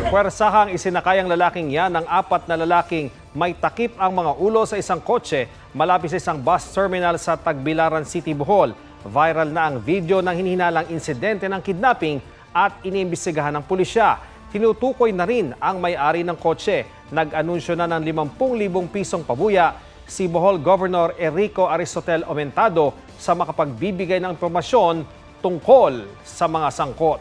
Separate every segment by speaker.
Speaker 1: Pwersahang isinakayang lalaking yan ng 4 na lalaking may takip ang mga ulo sa isang kotse malapit sa isang bus terminal sa Tagbilaran City, Bohol. Viral na ang video ng hinihinalang insidente ng kidnapping at iniimbestigahan ng pulisya. Tinutukoy na rin ang may-ari ng kotse. Nag-anunsyo na ng 50,000 pisong pabuya si Bohol Governor Enrico Aristotel Aumentado sa makapagbibigay ng impormasyon tungkol sa mga sangkot.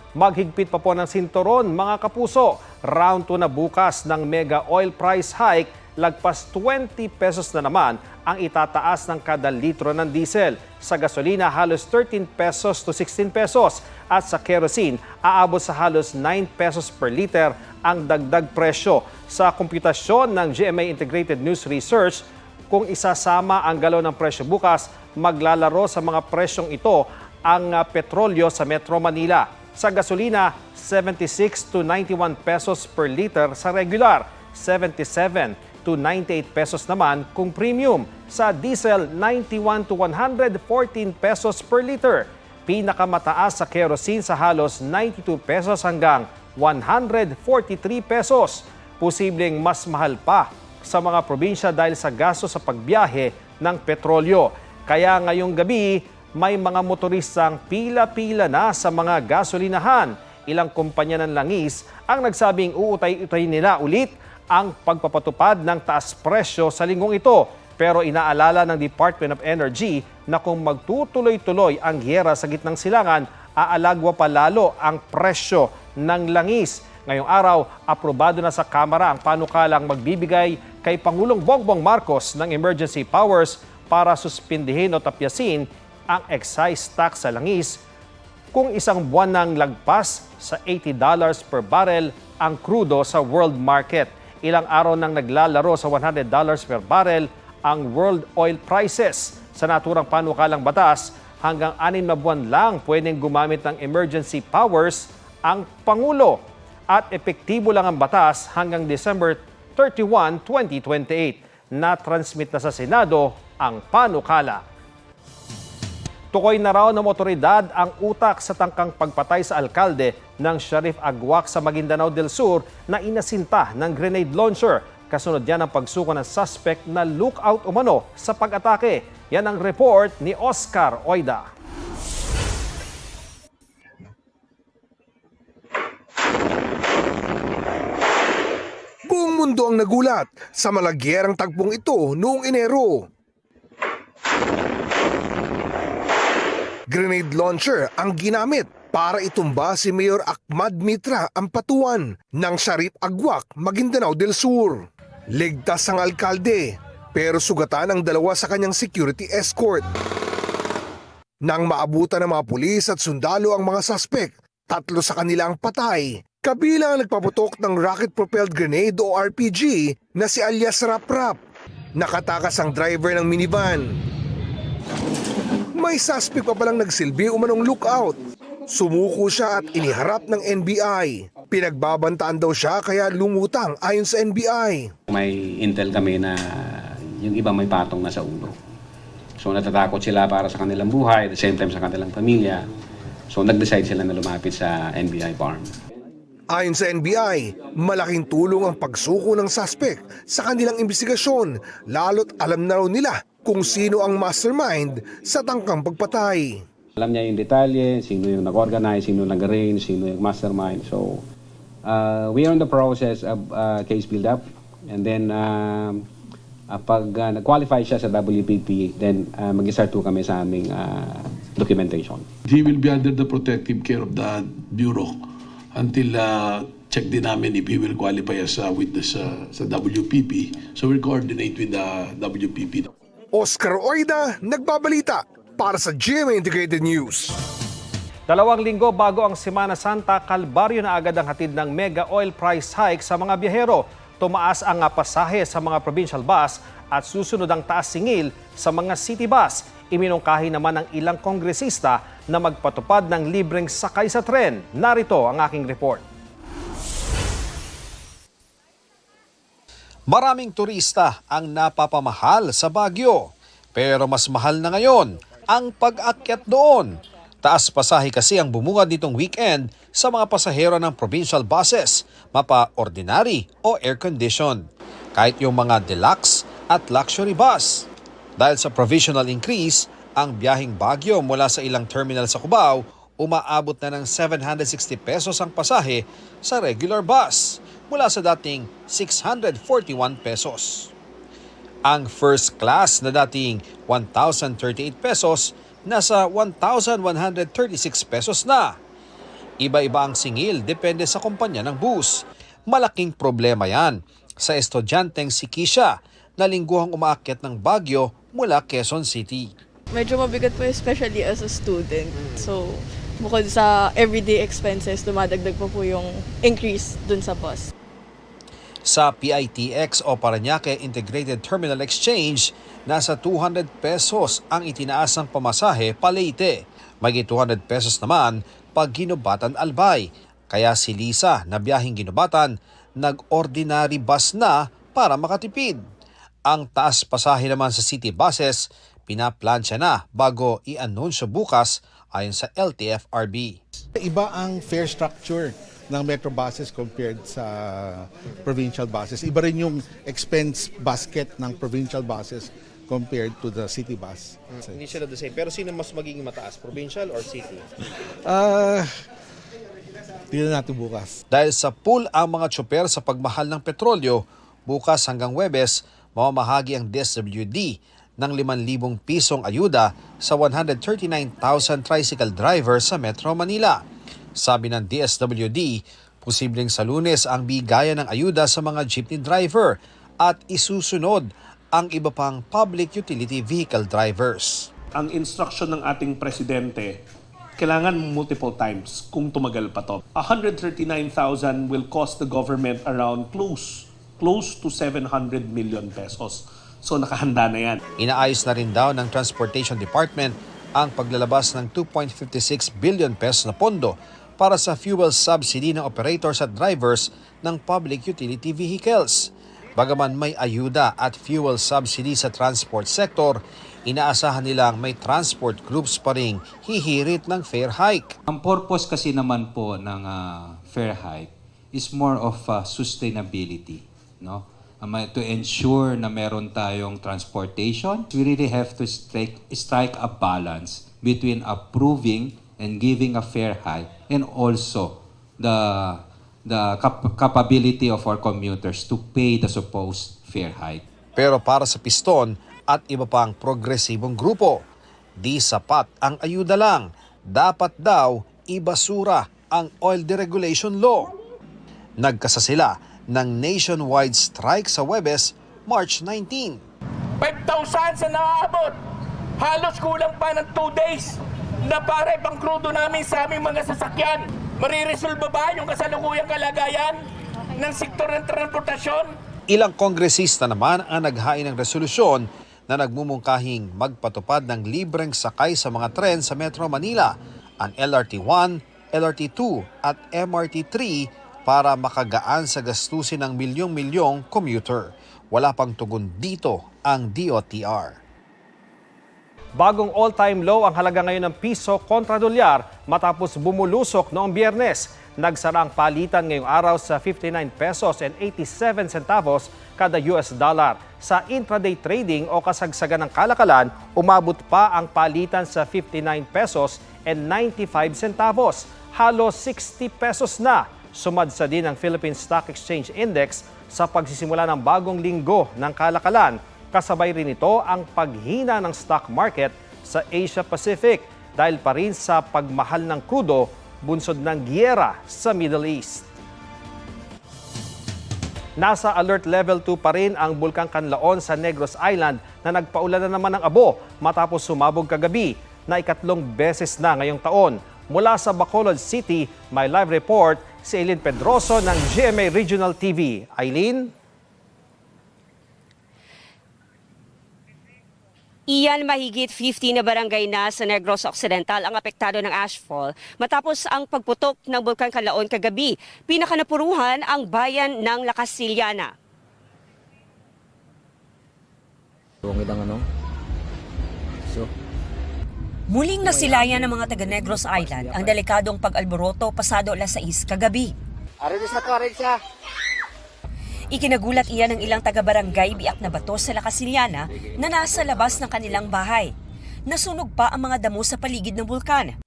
Speaker 1: Maghigpit pa po ng sinturon, mga kapuso. Round 2 na bukas ng mega oil price hike. Lagpas 20 pesos na naman ang itataas ng kada litro ng diesel. Sa gasolina, halos 13 pesos to 16 pesos. At sa kerosene, aabot sa halos 9 pesos per liter ang dagdag presyo. Sa komputasyon ng GMA Integrated News Research, kung isasama ang galon ng presyo bukas, maglalaro sa mga presyong ito ang petrolyo sa Metro Manila. Sa gasolina, 76 to 91 pesos per liter sa regular, 77 to 98 pesos naman kung premium. Sa diesel, 91 to 114 pesos per liter. Pinakamataas sa kerosene sa halos 92 pesos hanggang 143 pesos. Posibleng mas mahal pa sa mga probinsya dahil sa gasto sa pagbiyahe ng petrolyo. Kaya ngayong gabi, may mga motoristang pila-pila na sa mga gasolinahan. Ilang kumpanya ng langis ang nagsabing uutay-utay nila ulit ang pagpapatupad ng taas presyo sa linggong ito. Pero inaalala ng Department of Energy na kung magtutuloy-tuloy ang giyera sa gitnang silangan, aalagwa pa lalo ang presyo ng langis. Ngayong araw, aprobado na sa Kamara ang panukalang magbibigay kay Pangulong Bongbong Marcos ng emergency powers para suspindihin o tapyasin ang excise tax sa langis kung isang buwan nang lagpas sa $80 per barrel ang krudo sa world market. Ilang araw nang naglalaro sa $100 per barrel ang world oil prices. Sa naturang panukalang batas, hanggang 6 na buwan lang pwedeng gumamit ng emergency powers ang Pangulo at epektibo lang ang batas hanggang December 31, 2028. Na-transmit na sa Senado ang panukala. Tukoy na raw ng otoridad ang utak sa tangkang pagpatay sa alkalde ng Sharif Agwak sa Maguindanao del Sur na inasinta ng grenade launcher. Kasunod yan ang pagsuko ng suspect na lookout umano sa pag-atake. Yan ang report ni Oscar Oida.
Speaker 2: Buong mundo ang nagulat sa malagyerang tagpong ito noong Enero. Grenade launcher ang ginamit para itumba si Mayor Ahmad Mitra Ampatuan ng Sharif Agwak, Maguindanao del Sur. Ligtas ang alkalde pero sugatan ang 2 sa kanyang security escort. Nang maabutan ng mga pulis at sundalo ang mga suspect, 3 sa kanila ang patay. Kabilang ang nagpaputok ng rocket-propelled grenade o RPG na si alias Rap Rap. Nakatakas ang driver ng minivan. May suspect pa palang nagsilbi umanong lookout. Sumuko siya at iniharap ng NBI. Pinagbabantaan daw siya kaya lumutang ayon sa NBI.
Speaker 3: May intel kami na yung iba may patong na sa ulo. So natatakot sila para sa kanilang buhay, at the same time sa kanilang pamilya. So nag-decide sila na lumapit sa NBI farm.
Speaker 2: Ayon sa NBI, malaking tulong ang pagsuko ng suspect sa kanilang investigasyon, lalo't alam na raw nila kung sino ang mastermind sa tangkang pagpatay.
Speaker 3: Alam niya yung detalye, sino yung nag-organize, sino nag-arrange, sino yung mastermind. So we are in the process of case build-up. And then pag nag-qualify siya sa WPP, then mag-start to kami sa aming documentation.
Speaker 4: He will be under the protective care of the Bureau until check din namin if he will qualify as a witness sa WPP. So we'll coordinate with the WPP.
Speaker 2: Oscar Oida, nagbabalita para sa GMA Integrated News.
Speaker 1: 2 linggo bago ang Semana Santa, kalbaryo na agad ang hatid ng mega oil price hike sa mga biyahero. Tumaas ang pasahe sa mga provincial bus at susunod ang taas singil sa mga city bus. Iminungkahi naman ng ilang kongresista na magpatupad ng libreng sakay sa tren. Narito ang aking report.
Speaker 5: Maraming turista ang napapamahal sa Baguio. Pero mas mahal na ngayon ang pag-akyat doon. Taas pasahe kasi ang bumungad nitong weekend sa mga pasahero ng provincial buses, mapa-ordinary o air-conditioned, kahit yung mga deluxe at luxury bus. Dahil sa provisional increase, ang biyaheng Baguio mula sa ilang terminal sa Cubao umaabot na ng 760 pesos ang pasahe sa regular bus mula sa dating 641 pesos. Ang first class na dating 1,038 pesos nasa 1,136 pesos na. Iba-iba ang singil depende sa kumpanya ng bus. Malaking problema yan sa estudyanteng si Kisha na lingguhang umaakyat ng Baguio mula Quezon City.
Speaker 6: Medyo mabigat po especially as a student. So, bukod sa everyday expenses, dumadagdag po yung increase dun sa bus.
Speaker 5: Sa PITX o Parañaque Integrated Terminal Exchange, nasa 200 pesos ang itinaas ng pamasahe pa Leyte. Maging 200 pesos naman pag Ginubatan Albay. Kaya si Lisa na biyaheng Ginubatan, nag-ordinary bus na para makatipid. Ang taas pasahe naman sa city buses, pinaplansya na bago i-anunsyo bukas ayon sa LTFRB.
Speaker 7: Iba ang fare structure ng metro buses compared sa provincial buses. Iba rin yung expense basket ng provincial buses compared to the city bus.
Speaker 1: Hindi sila the same. Pero sino mas magiging mataas, provincial or city?
Speaker 7: Tingnan natin bukas.
Speaker 5: Dahil sa pool ang mga tsoper sa pagmahal ng petrolyo, bukas hanggang Huwebes, mamamahagi ang DSWD ng 5,000 pisong ayuda sa 139,000 tricycle drivers sa Metro Manila. Sabi ng DSWD, posibleng sa Lunes ang bigayan ng ayuda sa mga jeepney driver at isusunod ang iba pang public utility vehicle drivers.
Speaker 8: Ang instruction ng ating presidente, kailangan multiple times kung tumagal pa to. 139,000 will cost the government around close to 700 million pesos. So nakahanda na yan.
Speaker 5: Inaayos na rin daw ng Transportation Department ang paglalabas ng 2.56 billion pesos na pondo para sa fuel subsidy ng operators at drivers ng public utility vehicles. Bagaman may ayuda at fuel subsidy sa transport sector, inaasahan nilang may transport groups pa ring hihirit ng fare hike.
Speaker 9: Ang purpose kasi naman po ng fare hike is more of sustainability, no? To ensure na meron tayong transportation, we really have to strike a balance between approving and giving a fair hike and also the capability of our commuters to pay the supposed fair hike.
Speaker 5: Pero para sa piston at iba pang progresibong grupo, di sapat ang ayuda lang. Dapat daw ibasura ang oil deregulation law. Nagkasa sila ng nationwide strike sa Huwebes, March 19.
Speaker 10: 5,000 sa naabot. Halos kulang pa ng 2 days na para ibang krudo namin sa aming mga sasakyan. Mariresolve ba yung kasalukuyang kalagayan ng sektor ng transportasyon?
Speaker 5: Ilang kongresista naman ang naghain ng resolusyon na nagmumungkahing magpatupad ng libreng sakay sa mga tren sa Metro Manila, ang LRT1, LRT2 at MRT3 para makagaan sa gastusin ng milyong-milyong commuter. Wala pang tugon dito ang DOTR. Bagong all-time low ang halaga ngayon ng piso kontra dolyar matapos bumulusok noong Biyernes. Nagsara ang palitan ngayong araw sa 59 pesos and 87 centavos kada US dollar. Sa intraday trading o kasagsagan ng kalakalan, umabot pa ang palitan sa 59 pesos and 95 centavos. Halos 60 pesos na. Sumadsa din ang Philippine Stock Exchange Index sa pagsisimula ng bagong linggo ng kalakalan. Kasabay rin ito ang paghina ng stock market sa Asia Pacific dahil pa rin sa pagmahal ng krudo bunsod ng giyera sa Middle East. Nasa alert level 2 pa rin ang Bulkang Canlaon sa Negros Island na nagpaulan na naman ng abo matapos sumabog kagabi na ikatlong beses na ngayong taon. Mula sa Bacolod City, may live report si Eileen Pedroso ng GMA Regional TV. Eileen?
Speaker 11: Iyan, mahigit 50 na barangay na sa Negros Occidental ang apektado ng ashfall matapos ang pagputok ng Bulkang Canlaon kagabi. Pinakanapuruhan ang bayan ng La Casillana. Muling nasilayan ng mga taga Negros Island ang delikadong pag-alboroto pasado alas 6 kagabi. Ikinagulat iyan ng ilang taga-barangay biak na bato sa Lacasiliana na nasa labas ng kanilang bahay. Nasunog pa ang mga damo sa paligid ng bulkan.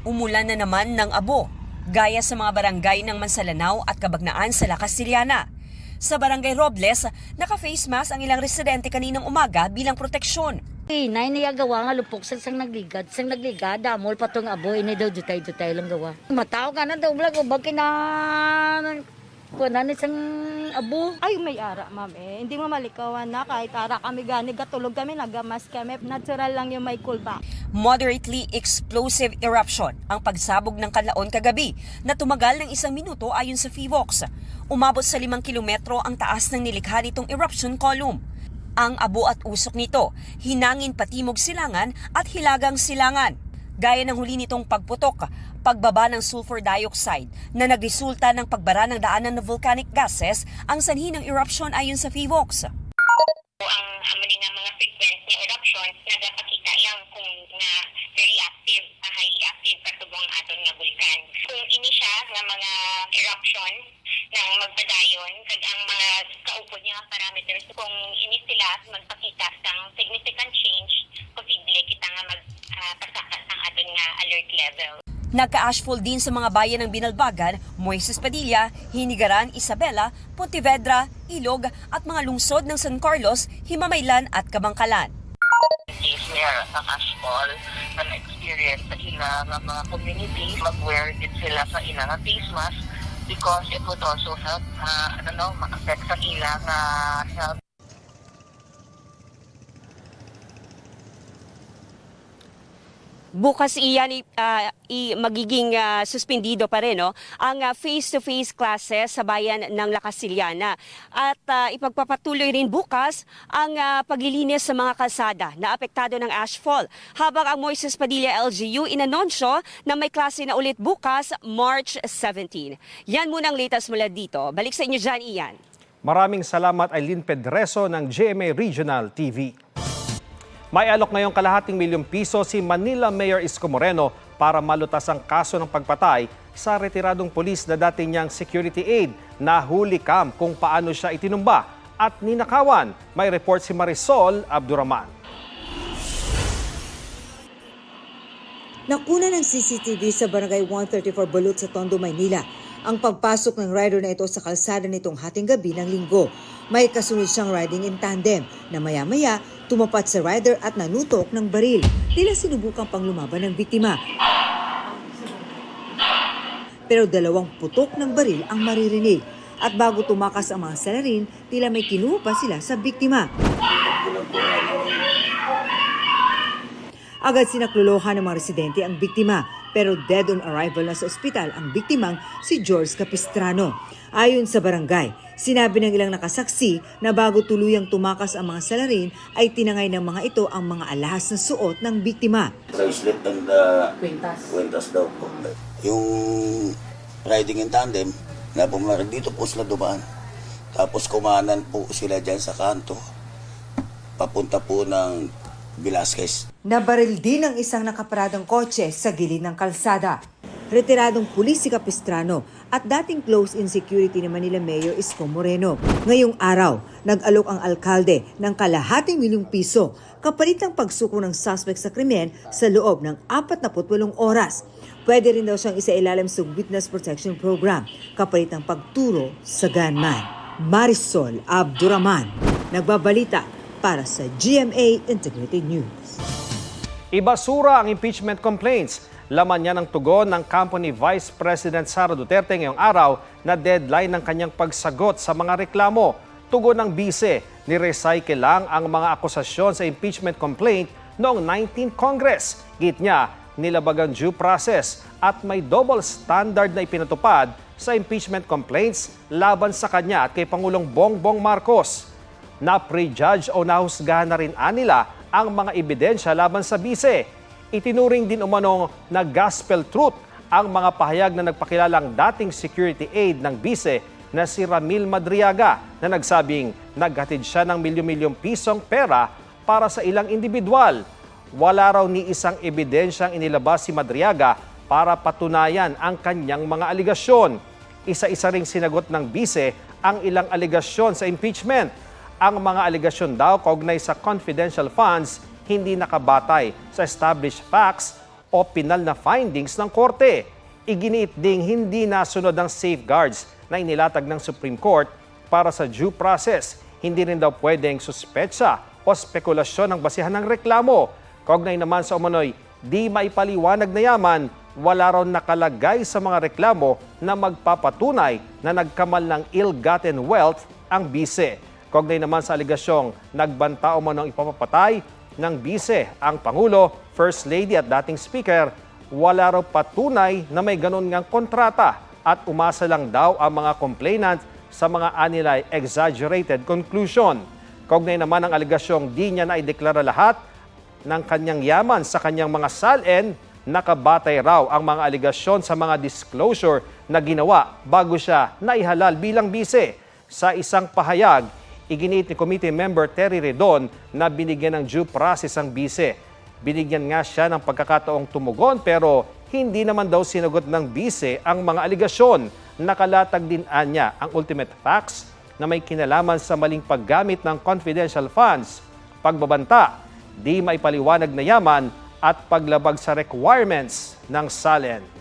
Speaker 11: Umulan na naman ng abo, gaya sa mga barangay ng Mansalanao at Cabagnaan sa Lacasiliana. Sa barangay Robles, naka-face mask ang ilang residente kaninang umaga bilang proteksyon.
Speaker 12: Nay niya gawa nga lupok sang nagligad. Sang nagligad, amol pa tong abo, ini daw dutay-dutay lang gawa. Matao ka na daw, vlog, ubag kunan isang abo.
Speaker 6: Ay, may ara, ma'am eh. Hindi mo malikawan na kahit ara kami gani, gatulog kami, nagamas kami. Natural lang yung may coolback.
Speaker 11: Moderately explosive eruption ang pagsabog ng Canlaon kagabi na tumagal ng 1 minuto ayon sa PHIVOLCS. Umabot sa 5 kilometro ang taas ng nilikha nitong eruption column. Ang abo at usok nito, hinangin patimog silangan at hilagang silangan. Gaya ng huli nitong pagputok, pagbaba ng sulfur dioxide na nagresulta ng pagbara ng daanan ng volcanic gases ang sanhi ng eruption ayon sa PHIVOLCS.
Speaker 13: Ang aming mga frequent na eruption nagapakita lang kung na very active, highly active katubong aton nga bulkan. Kung ini siya nga mga eruption ng magpadayon kag ang mga kaupod niya parameters, kung ini sila magpakita sang significant change, posible kita nga magpasakas ang aton nga alert level.
Speaker 11: Nagka-ashfall din sa mga bayan ng Binalbagan, Moises Padilla, Hinigaran, Isabela, Pontevedra, Ilog at mga lungsod ng San Carlos, Himamaylan at Kabangkalan.
Speaker 13: Where ang ashfall na na-experience sa ilang mga community, mag-wear din sila sa ilang face mask because it would also help ma-affect sa ilang health.
Speaker 11: Bukas iyan magiging suspendido pa rin ang face-to-face classes sa bayan ng Lacasiliana. At ipagpapatuloy rin bukas ang paglilinis sa mga kalsada na apektado ng ashfall. Habang ang Moises Padilla LGU inanunsyo na may klase na ulit bukas, March 17. Yan muna ang latest mula dito. Balik sa inyo dyan, Ian.
Speaker 1: Maraming salamat Aileen Pedreso ng GMA Regional TV. May alok ngayong ₱250,000 si Manila Mayor Isko Moreno para malutas ang kaso ng pagpatay sa retiradong pulis na dati niyang security aide na huli cam kung paano siya itinumba at ninakawan. May report si Marisol Abduraman.
Speaker 14: Nakuna ng CCTV sa Barangay 134 Balut sa Tondo, Maynila ang pagpasok ng rider na ito sa kalsada nitong hating gabi ng Linggo. May kasunod siyang riding in tandem na maya-maya tumapat sa rider at nanutok ng baril. Tila sinubukang panglumaban ng biktima. Pero 2 putok ng baril ang maririnig. At bago tumakas ang mga salarin, tila may kinuha pa sila sa biktima. Agad sinaklolohan ng mga residente ang biktima, pero dead on arrival na sa ospital ang biktimang si George Capistrano. Ayon sa barangay, sinabi ng ilang nakasaksi na bago tuluyang tumakas ang mga salarin ay tinangay ng mga ito ang mga alahas na suot ng biktima.
Speaker 15: Bracelet and kwentas daw po. Yung riding in tandem na pumarin dito po sila dumaan. Tapos kumanan po sila dyan sa kanto. Papunta po ng Velasquez.
Speaker 14: Nabaril din ang isang nakaparadang kotse sa gilid ng kalsada. Retiradong pulis si Capistrano at dating close-in security ni Manila Mayor Isko Moreno. Ngayong araw, nag-alok ang alkalde ng ₱250,000 kapalit ng pagsuko ng suspect sa krimen sa loob ng 48 oras. Pwede rin daw siyang isailalim sa Witness Protection Program kapalit ng pagturo sa gunman. Marisol Abduraman, nagbabalita para sa GMA Integrated News.
Speaker 1: Ibasura ang impeachment complaints. Laman niya ng tugon ng kampo ni Vice President Sara Duterte ngayong araw na deadline ng kanyang pagsagot sa mga reklamo. Tugon ng bise, ni-recycle lang ang mga akusasyon sa impeachment complaint noong 19th Congress. Git niya, nilabag ang due process at may double standard na ipinatupad sa impeachment complaints laban sa kanya at kay Pangulong Bongbong Marcos. Na-prejudge o nahusgahan na rin nila ang mga ebidensya laban sa bise. Itinuring din umanong na gospel truth ang mga pahayag na nagpakilalang dating security aide ng bise na si Ramil Madriaga na nagsabing naghatid siya ng milyon-milyong pisong pera para sa ilang individual. wala raw ni isang ebidensyang inilabas si Madriaga para patunayan ang kanyang mga aligasyon. Isa-isa ring sinagot ng bise ang ilang aligasyon sa impeachment. Ang mga aligasyon daw kaugnay sa confidential funds hindi nakabatay sa established facts o pinal na findings ng korte. Iginiit ding hindi nasunod ang safeguards na inilatag ng Supreme Court para sa due process. Hindi rin daw pwedeng suspetsa o spekulasyon ang basihan ng reklamo. Kaugnay naman sa umano'y di maipaliwanag na yaman, wala raw nakalagay sa mga reklamo na magpapatunay na nagkamal ng ill-gotten wealth ang bise. Kaugnay naman sa aligasyong nagbanta umanong ipapapatay ng bise ang Pangulo, First Lady at dating Speaker, wala raw patunay na may ganun ngang kontrata at umasa lang daw ang mga complainant sa mga anilay exaggerated conclusion. Kaugnay naman ang aligasyong di niya na ideklara lahat ng kanyang yaman sa kanyang mga salin, nakabatay raw ang mga aligasyon sa mga disclosure na ginawa bago siya naihalal bilang bise. Sa isang pahayag, iginiit ni Committee Member Terry Redon na binigyan ng due process ang bise. Binigyan nga siya ng pagkakataong tumugon pero hindi naman daw sinagot ng bise ang mga aligasyon. Nakalatag din anya ang ultimate facts na may kinalaman sa maling paggamit ng confidential funds, pagbabanta, di maipaliwanag na yaman at paglabag sa requirements ng SALN.